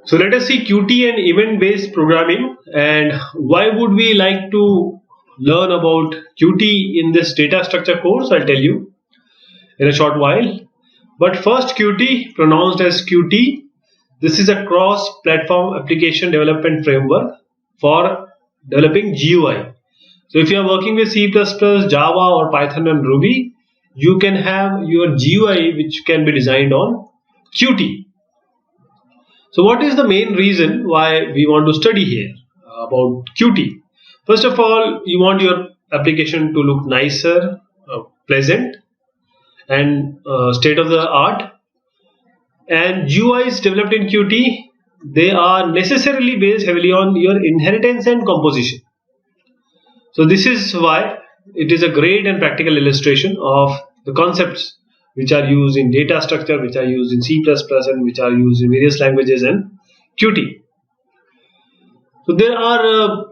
So let us see Qt and event-based programming, and why would we like to learn about Qt in this data structure course. I'll tell you in a short while. But first, Qt, pronounced as Qt, this is a cross-platform application development framework for developing GUI. So if you are working with C++, Java or Python and Ruby, you can have your GUI which can be designed on Qt. So what is the main reason why we want to study here about Qt? First of all, you want your application to look nicer, pleasant, and state of the art. And GUIs developed in Qt, they are necessarily based heavily on your inheritance and composition. So this is why it is a great and practical illustration of the concepts which are used in data structure, which are used in C++, and which are used in various languages and Qt. So there are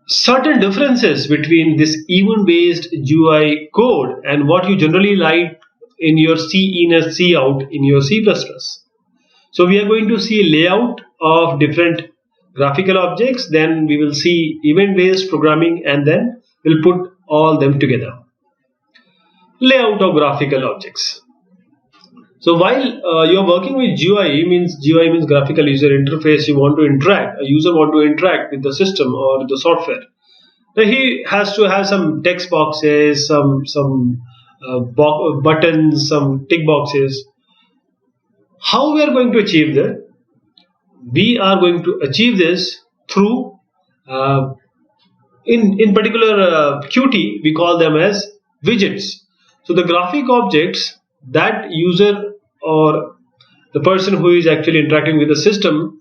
certain differences between this event-based GUI code and what you generally write in your C in and C out in your C++. So we are going to see layout of different graphical objects, then we will see event-based programming, and then we'll put all them together. Layout of graphical objects. So while you're working with GUI means graphical user interface, you want to interact, a user want to interact with the system or the software. Now he has to have some text boxes, some buttons, some tick boxes. How we are going to achieve that? We are going to achieve this through, in particular Qt, we call them as widgets. So the graphic objects that user or the person who is actually interacting with the system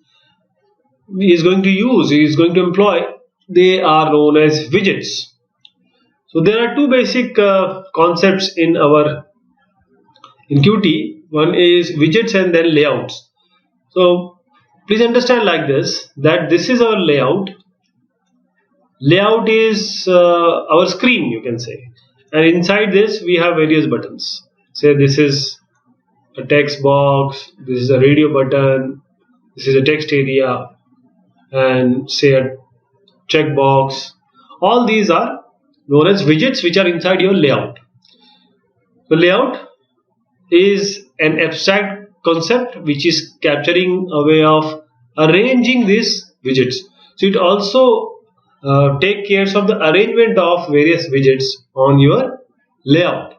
is going to use, is going to employ, they are known as widgets. So there are two basic concepts in Qt. One is widgets and then layouts. So please understand like this, that this is our layout. Layout is our screen, you can say, and inside this we have various buttons. Say this is a text box, this is a radio button, this is a text area, and say a checkbox. All these are known as widgets which are inside your layout. The layout is an abstract concept which is capturing a way of arranging these widgets. So it also take care of the arrangement of various widgets on your layout.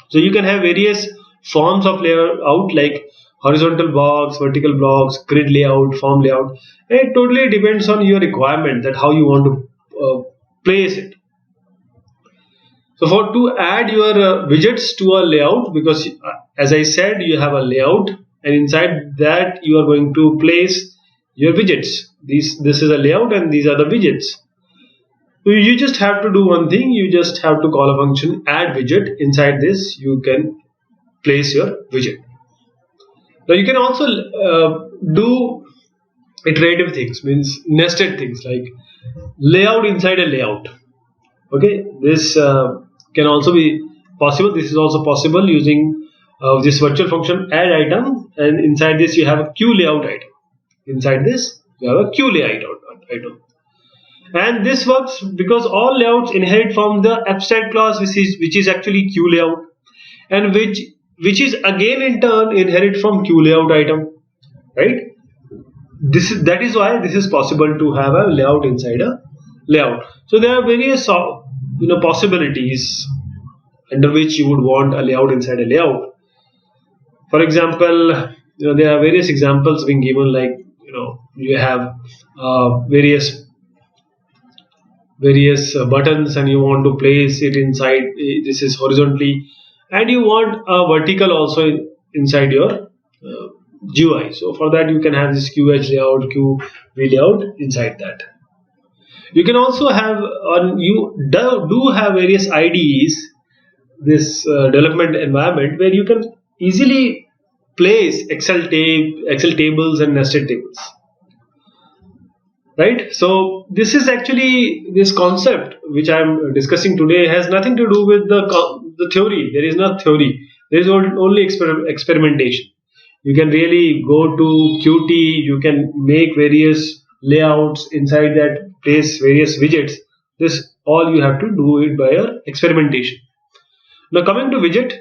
So you can have various forms of layout like horizontal blocks, vertical blocks, grid layout, form layout. And it totally depends on your requirement, that how you want to place it. So to add your widgets to a layout, because as I said, you have a layout, and inside that you are going to place your widgets. This is a layout and these are the widgets. So you just have to do one thing, you just have to call a function add widget. Inside this you can place your widget. Now you can also do iterative things, means nested things like layout inside a layout. Okay, this can also be possible. This is also possible using this virtual function add item, and inside this you have a queue layout item. Inside this you have a queue layout item. And this works because all layouts inherit from the abstract class which is actually queue layout, and which is again in turn inherit from queue layout item, right? That is why this is possible to have a layout inside a layout. So there are various possibilities under which you would want a layout inside a layout. For example, there are various examples being given, like you have various buttons and you want to place it inside, this is horizontally, and you want a vertical also inside your GUI. So for that you can have this QH layout, QV layout inside that. You can also have, you do have various IDEs, this development environment, where you can easily place Excel tables and nested tables. Right? So this is actually, this concept which I am discussing today has nothing to do with the theory. There is no theory. There is only experimentation. You can really go to Qt, you can make various layouts inside that, place various widgets. This all you have to do it by your experimentation. Now coming to widget,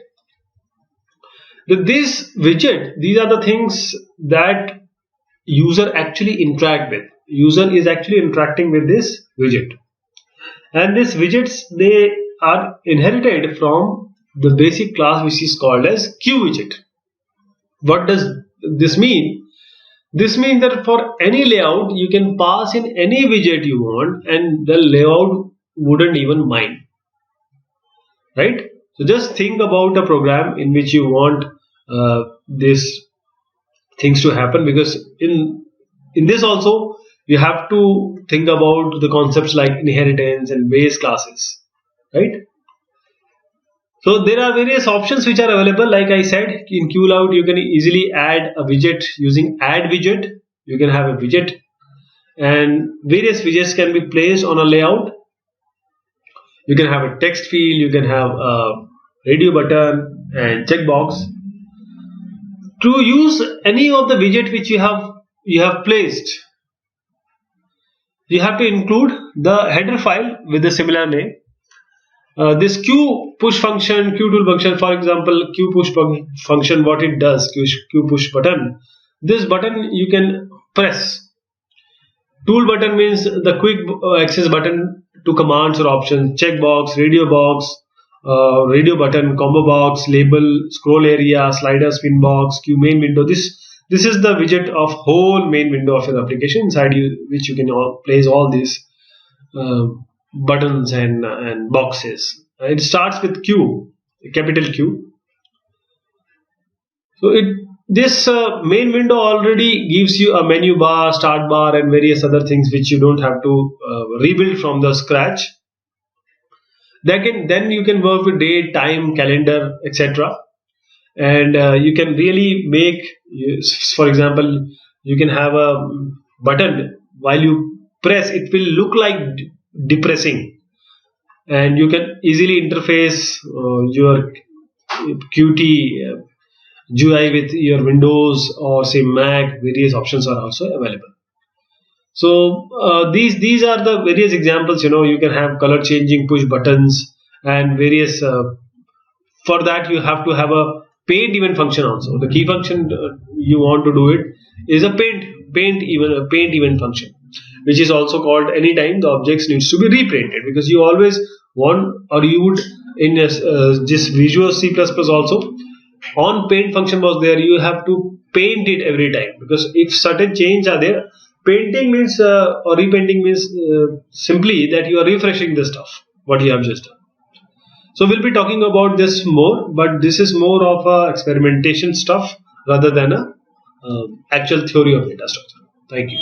these are the things that user actually interact with. User is actually interacting with this widget, and these widgets, they are inherited from the basic class which is called as QWidget. What does this mean? This means that for any layout you can pass in any widget you want and the layout wouldn't even mind, right? So just think about a program in which you want these things to happen, because in this also you have to think about the concepts like inheritance and base classes, right? So there are various options which are available. Like I said, in QLout you can easily add a widget using add widget. You can have a widget and various widgets can be placed on a layout. You can have a text field, you can have a radio button and checkbox. To use any of the widget which you have placed, you have to include the header file with a similar name. This Q push function, Q tool function, for example, Q push function, what it does, Q push button. This button you can press. Tool button means the quick access button to commands or options. Checkbox, radio box, radio button, combo box, label, scroll area, slider, spin box, Q main window. This is the widget of whole main window of your application, inside which you can place all these buttons and boxes. It starts with Q, capital Q. So this main window already gives you a menu bar, start bar, and various other things which you don't have to rebuild from the scratch. Then you can work with date, time, calendar, etc. And you can really make, for example, you can have a button, while you press it will look like depressing, and you can easily interface your Qt GUI with your Windows or say Mac. Various options are also available. So these are the various examples. You can have color changing push buttons and various. For that you have to have a paint event function also. The key function you want to do it is a paint event function, which is also called anytime the objects needs to be repainted, because you always want, or you would in this Visual C++ also, on paint function was there, you have to paint it every time, because if certain changes are there, painting means or repainting means simply that you are refreshing the stuff what you have just done. So we'll be talking about this more, but this is more of a experimentation stuff rather than a actual theory of data structure. Thank you.